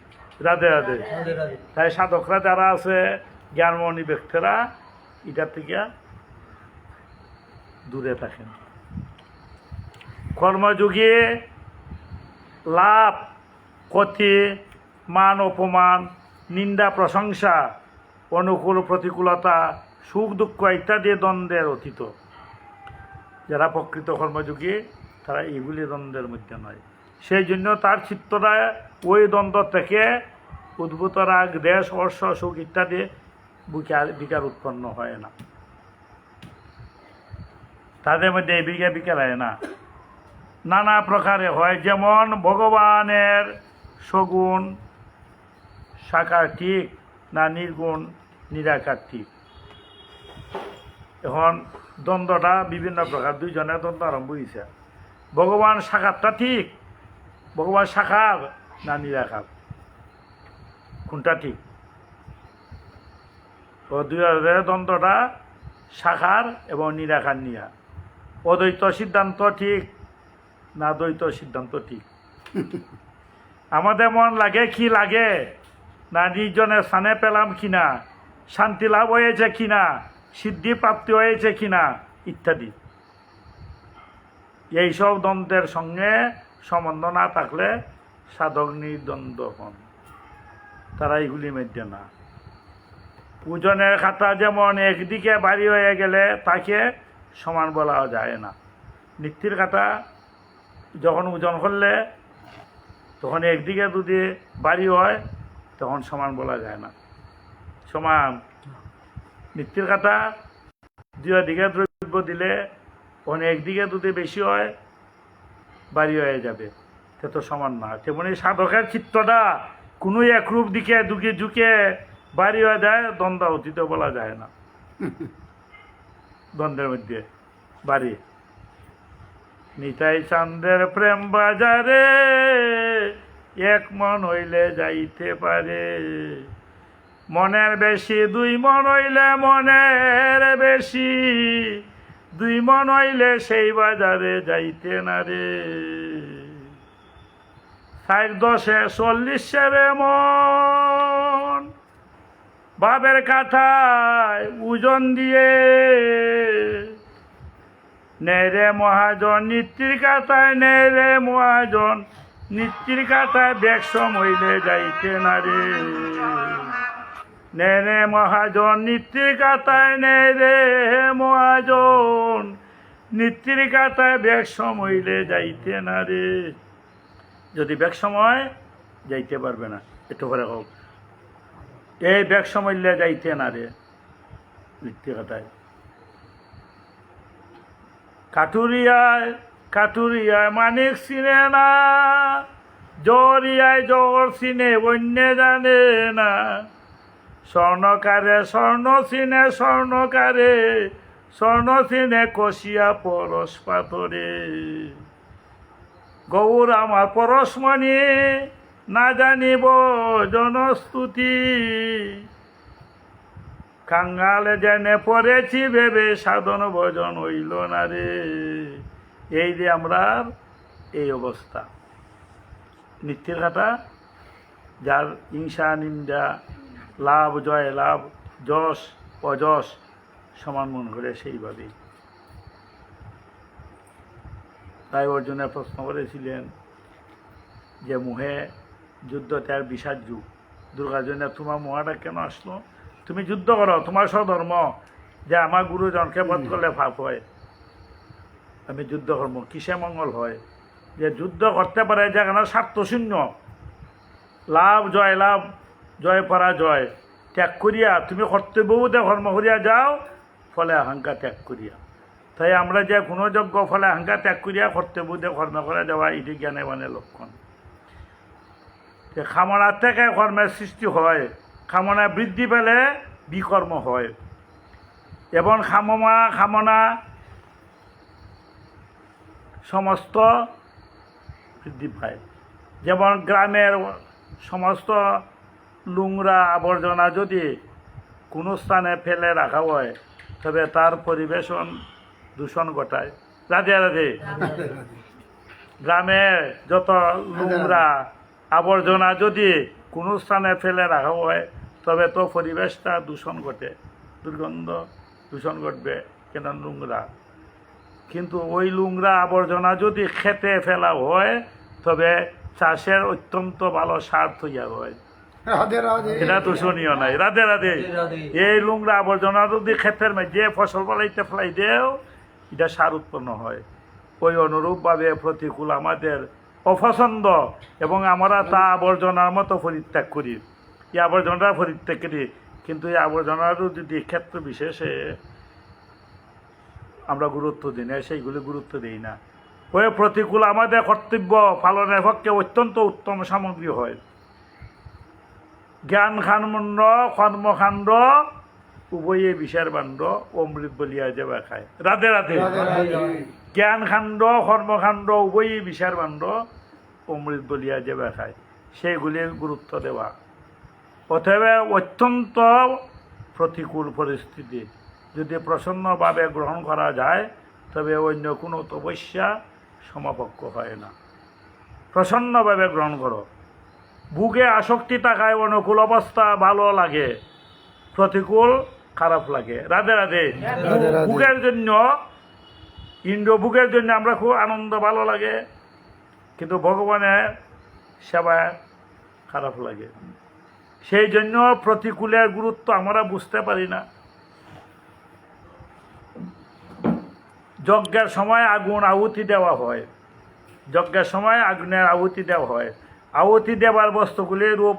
রাধে রাধে। তাই সাধকরা যারা আছে, জ্ঞানমণি ব্যক্তিরা, এটার থেকে দূরে থাকেন। কর্মযোগী লাভ, ক্ষতি, মান অপমান, নিন্দা প্রশংসা, অনুকূল প্রতিকূলতা, সুখ দুঃখ ইত্যাদি দ্বন্দ্বের অতীত। যারা প্রকৃত কর্মযোগী তারা এইগুলি দ্বন্দ্বের মধ্যে নয়। সেই জন্য তার চিত্তটা ওই দ্বন্দ্ব থেকে উদ্ভূত রাগ, দেশ, হর্ষ, সুখ ইত্যাদি বিকার উৎপন্ন হয় না, তাদের মধ্যে এই বিকার হয় না। নানা প্রকারে হয়, যেমন ভগবানের সগুণ সাকার ঠিক না নির্গুণ নিরাকার ঠিক। এখন দ্বন্দ্বটা বিভিন্ন প্রকার, দুইজনের দ্বন্দ্ব আরম্ভ হয়েছে। ভগবান সাকারটা ঠিক, ভগবান সাকার না নিরাকার, কোনটা ঠিক? ও দুই দ্বন্দ্বটা সাকার এবং নিরাকার নিয়া। অদ্বৈত সিদ্ধান্ত ঠিক না দ্বৈত সিদ্ধান্ত ঠিক? আমাদের মন লাগে কি লাগে, না নির্জনের স্থানে পেলাম কিনা, শান্তি লাভ হয়েছে কিনা, সিদ্ধি প্রাপ্তি হয়েছে কিনা ইত্যাদি। এইসব দ্বন্দ্বের সঙ্গে সম্বন্ধ না থাকলে সাধক নির্দ্বন্দ্ব হন, তারা এইগুলি মধ্যে না। ওজনের খাতা যেমন একদিকে ভারী হয়ে গেলে তাকে সমান বলা যায় না। নিত্যের খাতা যখন ওজন করলে তখন একদিকে যদি ভারী হয় তখন সমান বলা যায় না। সমান নিত্যের খাতা দুই দিকে দ্রব্য দিলে তখন একদিকে যদি বেশি হয় ভারী হয়ে যাবে, সে তো সমান না। তেমনি সাধকের চিত্তটা কোনো একরূপ দিকে ঝুঁকে ভারী হয়ে যায়, দ্বন্দ্ব অতীত বলা যায় না। দ্বন্দ্বের মধ্যে বাড়ি। নিতাই চান্দের প্রেম বাজারে এক মন হইলে যাইতে পারে, মনের বেশি দুই মন হইলে মনের বেশি, দুই মন হইলে সেই বাজারে যাইতে না রে। 40-40 মন বাবের কাঠায় ওজন দিয়ে, নেরে মহাজন নিত্যির কাঠায়, নেরে মহাজন নিত্যির কাঠায় ব্যাকসম হইলে যাইতে না রে। নেরে মহাজন নিত্যির কাঠায়, নেরে মহাজন নিত্যির কাঠায় ব্যাকসম হইলে যাইতে না রে। যদি ব্যাকসম হয় যাইতে পারবে না, একটু করে হোক। এই ব্যাকসম হইলে যাইতে না রে নিত্যির কাঠায়। কাটুরিয়ায় কাটুরিয়ায় মানিক চিনে না, জরিয়ায় জর চিনে অন্য জানে না। স্বর্ণকারে স্বর্ণ চিনে, স্বর্ণকারে স্বর্ণ চিনে কষিয়া পরশ পাথরে। গৌর আমার পরশমণি না জানিব জনস্তুতি, কাঙ্গালে জেনে পড়েছি ভেবে সাধন ভজন হইল না রে। এই যে আমরা এই অবস্থা। নিত্যের কাটা যার হিংসা নিন্দা, লাভ জয় লাভ, যশ অযশ সমান মন করে সেইভাবেই। তাই অর্জুনে প্রশ্ন করেছিলেন যে মোহে যুদ্ধ তার বিষাদ যুগ, দুর্গাজনে তোমার মোহাটা কেন আসলো? তুমি যুদ্ধ করো, তোমার স্বধর্ম যে আমার গুরুজনকে বধ করলে পাপ হয়, আমি যুদ্ধ করবো, কিসে মঙ্গল হয়? যে যুদ্ধ করতে পারে যেখানে স্বার্থশূন্য, লাভ জয় পরাজয় ত্যাগ করিয়া তুমি কর্তব্যবোধে কর্ম করিয়া যাও, ফলে আকাঙ্ক্ষা ত্যাগ করিয়া। তাই আমরা যে কোনো যজ্ঞ ফলে হাঙ্গা ত্যাগ করিয়া কর্তব্য দিয়ে কর্ম করে দেওয়া এটি জ্ঞানে মানে লক্ষণ। কামনার থেকে কর্মের সৃষ্টি হয়, কামনা বৃদ্ধি পেলে বিকর্ম হয়, এবং কামনা সমস্ত বৃদ্ধি পায়। যেমন গ্রামের সমস্ত নোংরা আবর্জনা যদি কোনো স্থানে ফেলে রাখা হয় তবে তার পরিবেশন দূষণ ঘটায়। রাধে রাধে। গ্রামে যত নোংরা আবর্জনা যদি কোনো স্থানে ফেলে রাখা হয় তবে তো পরিবেশটা দূষণ ঘটে, দুর্গন্ধ দূষণ ঘটবে, কেন নোংরা। কিন্তু ওই নোংরা আবর্জনা যদি খেতে ফেলা হয় তবে চাষের অত্যন্ত ভালো সার তৈরি হয়, এটা দূষণীয় নাই। রাধে রাধে। এই নোংরা আবর্জনা যদি ক্ষেতের মধ্যে ফসল ফলাইতে ফেলাই দেও এটা সার উৎপন্ন হয়। ওই অনুরূপভাবে প্রতিকূল আমাদের অপছন্দ এবং আমরা তা আবর্জনার মতো পরিত্যাগ করি, এই আবর্জনাটা পরিত্যাগ করি, কিন্তু এই আবর্জনারও যদি ক্ষেত্র বিশেষে আমরা গুরুত্ব দিই না, সেইগুলি গুরুত্ব দিই না। ওই প্রতিকূল আমাদের কর্তব্য পালনের পক্ষে অত্যন্ত উত্তম সামগ্রী হয়। জ্ঞান খান্ড কর্মকাণ্ড উভয়ে বিষের বাণ্ড, অমৃত বলিয়া যাবে খায়। রাধে রাধে। জ্ঞান খান্ড কর্মকাণ্ড উভয়ে বিষের বাণ্ড, অমৃত বলিয়া যাবে খায়, সেইগুলি গুরুত্ব দেওয়া। অতএব অত্যন্ত প্রতিকূল পরিস্থিতি যদি প্রসন্নভাবে গ্রহণ করা যায় তবে অন্য কোনো তপস্যা সমপক্ষ হয় না। প্রসন্নভাবে গ্রহণ করো। বুকে আসক্তি থাকায় অনুকূল অবস্থা ভালো লাগে, প্রতিকূল খারাপ লাগে। রাধে রাধে। বুকের জন্য ইন্দ্র বুকের জন্য আমরা খুব আনন্দ ভালো লাগে, কিন্তু ভগবানের সেবায় খারাপ লাগে। সেই জন্য প্রতিকূলের গুরুত্ব আমরা বুঝতে পারি না। যজ্ঞের সময় আগুন আহুতি দেওয়া হয়, যজ্ঞের সময় আগুনের আহুতি দেওয়া হয়। আহুতি দেওয়ার বস্তুগুলির রূপ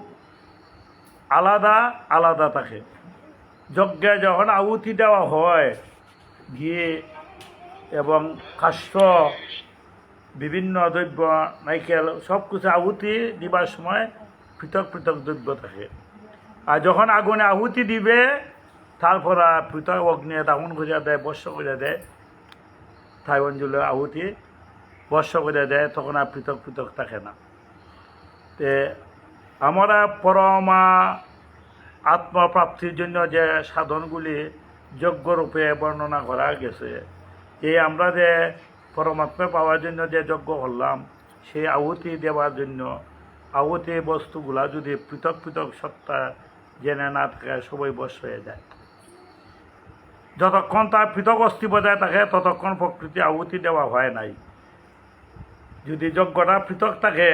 আলাদা আলাদা থাকে। যজ্ঞে যখন আহুতি দেওয়া হয় ঘি এবং কাষ্ঠ, বিভিন্ন দ্রব্য, নাইকেল, সব কিছু আহুতি দিবার সময় পৃথক পৃথক দ্রব্য থাকে। আর যখন আগুনে আহুতি দিবে তারপর পৃথক অগ্নি দাহন করে দেয়, বর্ষ করে দেয়, তাই অঞ্জলি আহুতি বর্ষ করে দেয়, তখন আর পৃথক পৃথক থাকে না। তে আমরা পরমা আত্মপ্রাপ্তির জন্য যে সাধনগুলি যজ্ঞরূপে বর্ণনা করা গেছে, এই আমরা যে পরমাত্মা পাওয়ার জন্য যে যজ্ঞ করলাম, সেই আহুতি দেওয়ার জন্য আহুতি বস্তুগুলা যদি পৃথক পৃথক সত্তা জেনে না থাকে সবই বশ হয়ে যায়। যতক্ষণ তার পৃথক অস্থি বজায় থাকে ততক্ষণ প্রকৃতি আহুতি দেওয়া হয় নাই। যদি যজ্ঞটা পৃথক থাকে,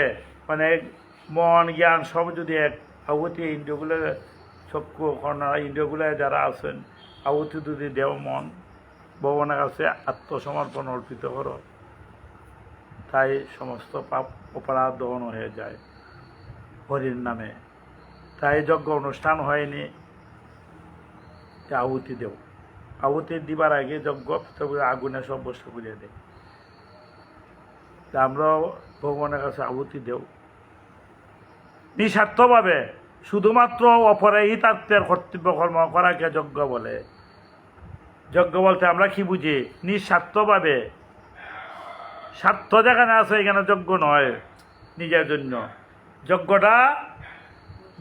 মানে মন জ্ঞান সব যদি এক, আহুতি ইন্দ্রিয়গুলো চক্ষু কর্ণা ইন্দ্রিয়গুলো যারা আছেন আহুতি যদি দেও মন ভগবানের কাছে আত্মসমর্পণ অর্পিত করো, তাই সমস্ত পাপ অপরাধ দহন হয়ে যায় হরির নামে। তাই যজ্ঞ অনুষ্ঠান হয়নি, আহুতি দেও। আহুতি দিবার আগে যজ্ঞ আগুনে সব বস্তু পুড়িয়ে দেয়। তা আমরাও ভগবানের কাছে আহুতি দেও নিঃস্বার্থভাবে, শুধুমাত্র অপরে হিতার্থের কর্তব্য কর্ম করাকে যজ্ঞ বলে। যজ্ঞ বলতে আমরা কি বুঝি? নিঃস্বার্থভাবে। স্বার্থ যেখানে আছে এখানে যজ্ঞ নয় নিজের জন্য, যজ্ঞটা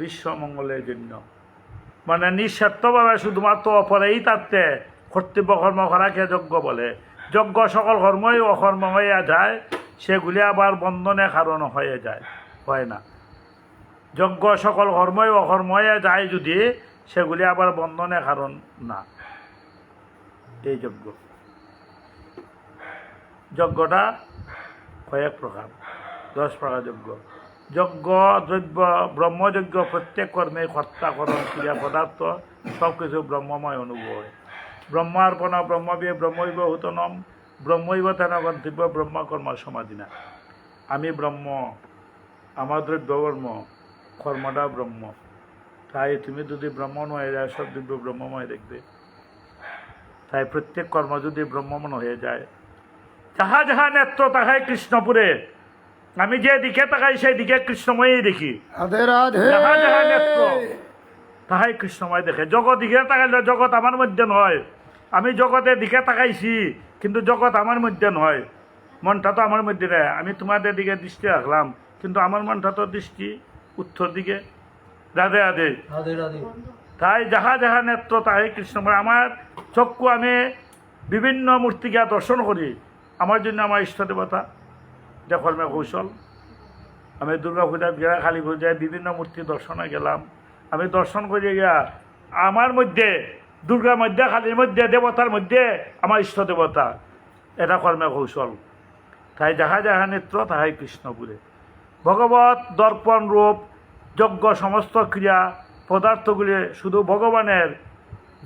বিশ্বমঙ্গলের জন্য। মানে নিঃস্বার্থভাবে শুধুমাত্র অপরে হিতার্থে কর্তব্য কর্ম করাকে যজ্ঞ বলে। যজ্ঞ সকল কর্মই অকর্ম হয়ে যায়, সেগুলি আবার বন্ধনে কারণ হয়ে যায়, হয় না। যজ্ঞ সকল কর্মই অকর্ম হয়ে যায় যদি, সেগুলি আবার বন্ধনে কারণ না। এই যজ্ঞটা কয়েক প্রকার, 10 প্রকার যজ্ঞ। যজ্ঞ দ্রব্য ব্রহ্মযজ্ঞ প্রত্যেক কর্মে কর্তাকরণ ক্রিয়া পদার্থ সব কিছু ব্রহ্মময় অনুভব হয়। ব্রহ্মার্পণ ব্রহ্মবি ব্রহ্মৈব হুতনম ব্রহ্মৈব তেন গন্তব্য ব্রহ্মকর্ম সমাধিনা। আমি ব্রহ্ম, আমার দ্রব্য ব্রহ্ম, কর্মটা ব্রহ্ম। তাই তুমি যদি ব্রহ্ম নয় যায় সব দিব্য ব্রহ্মময় দেখবে। তাই প্রত্যেক কর্ম যদি ব্রহ্মমন হয়ে যায়, যাহা যাহা নেত্র তাহাই কৃষ্ণপুরে, আমি যে দিকে তাকাই সেই দিকে কৃষ্ণময়ই দেখি। রাধে রাধে। যাহা যাহা নেত্র তাহাই কৃষ্ণময় দেখে। জগৎ দিকে তাকাইলে জগৎ আমার মধ্যে নয়, আমি জগতের দিকে তাকাইছি কিন্তু জগৎ আমার মধ্যে নয়, মনটা তো আমার মধ্যে নেই। আমি তোমাদের দিকে দৃষ্টি রাখলাম কিন্তু আমার মনটা তো দৃষ্টি উত্তর দিকে। রাধে রাধে। রাধে রাধে। তাই যাহা যাহা নেত্র তাহাই কৃষ্ণময়। আমার চক্ষু আমি বিভিন্ন মূর্তিকে দর্শন করি, আমার জন্য আমার ইষ্ট দেবতা যে কর্মে কৌশল। আমি দুর্গা পূজায় গেলা, কালী পূজায় বিভিন্ন মূর্তি দর্শনে গেলাম, আমি দর্শন করে গিয়া আমার মধ্যে দুর্গার মধ্যে, কালীর মধ্যে, দেবতার মধ্যে আমার ইষ্ট দেবতা, এটা কর্মে কৌশল। তাই যাহা যাহা নেত্র তাহাই কৃষ্ণপুরে। ভগবত দর্পণ রূপ যজ্ঞ সমস্ত ক্রিয়া পদার্থগুলি শুধু ভগবানের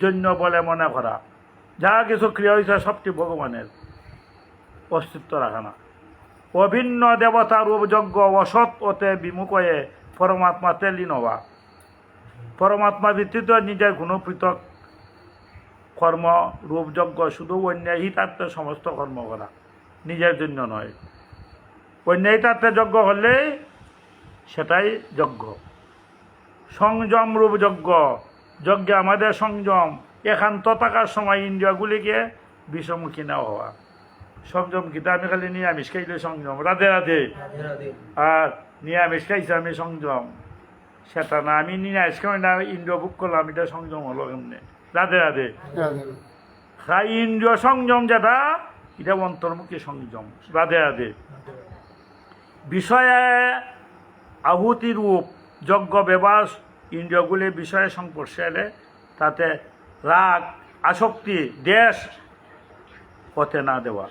জন্য বলে মনে করা। যাহা কিছু ক্রিয়া হয়েছে সবটি ভগবানের, অস্তিত্ব রাখা না। অভিন্ন দেবতা রূপ যজ্ঞ অসৎ ওতে বিমুখ হয়ে পরমাত্মাতে লীন হওয়া। পরমাত্মা ব্যতীত নিজের কোনো পৃথক কর্ম রূপ যজ্ঞ, শুধু অন্য হিতার্থে সমস্ত কর্ম করা, নিজের জন্য নয়। অন্য হিতার্থে যজ্ঞ হলেই সেটাই যজ্ঞ। সংযম রূপ যজ্ঞ, যজ্ঞে আমাদের সংযম, একান্ত থাকার সময় ইন্দ্রিয়গুলিকে বিষমুখী না হওয়া। সংযম কিতা, আমি খালি নিরামিষ খাইলে সংযম। রাধে রাধে। রাধে রাধে। আর নিরামিষ খাইছে আমি সংযম, সেটা না। আমি নিরামিষ খাই না, ইন্দ্রিয় ভোগ করলাম, এটা সংযম হলো কেমনে? রাধে রাধে। রাধে খাই ইন্দ্রিয় সংযম যেটা, এটা অন্তর্মুখী সংযম। রাধে রাধে। বিষয়ে আহুতি রূপ যজ্ঞ ব্যবাস, ইন্দ্রিয়গুলি বিষয়ে সংস্পর্শে এলে তাতে রাগ আসক্তি দেশ পথে না দেওয়া।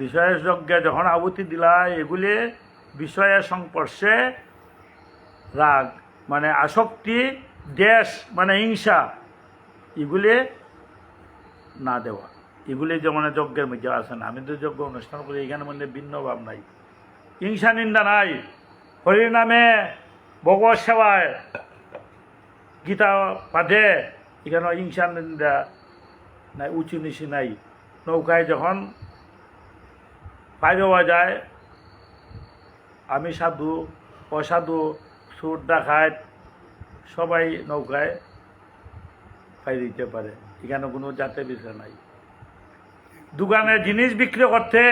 বিষয়ের যজ্ঞে যখন আহুতি দিলা, এগুলি বিষয়ের সংস্পর্শে রাগ মানে আসক্তি, দেশ মানে হিংসা, এগুলি না দেওয়া। এগুলি যেমন যজ্ঞের মধ্যে আছে না। আমি তো যজ্ঞ অনুষ্ঠান করি, এখানে মধ্যে ভিন্ন ভাব নাই, হিংসা নিন্দা নাই, হরির নামে ভগবত সেবায় গীতা পাঠে এখানে হিংসা নিন্দা নাই, উঁচু নিচু নাই। নৌকায় যখন পাই দেওয়া যায়, আমি সাধু অসাধু সুর ডাকাত সবাই নৌকায় পাই দিতে পারে, এখানে কোনো জাতের বিচার নাই। দোকানে জিনিস বিক্রি করতে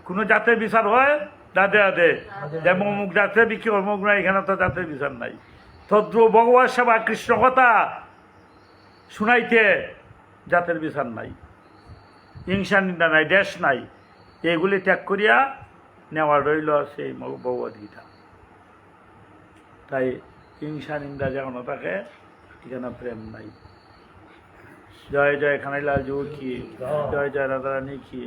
কোনো জাতের বিচার হয়? রাধে রাধে। যেমন অমুক জাতের বিক্রি অমুক নাই, এখানে তো জাতের বিচার নাই। তদ্রু ভগবত সেবা কৃষ্ণ কথা শুনাইতে জাতের বিচার নাই, হিংসা নিন্দা নাই, দেশ নাই। এগুলি ত্যাগ করিয়া নেওয়া রইল সেই ভগবত গীতা। তাই হিংসা নিন্দা যেমন থাকে, এখানে প্রেম নাই। জয় জয় খানাইলাল জোর কি, জয় জয় রাধারানী কি।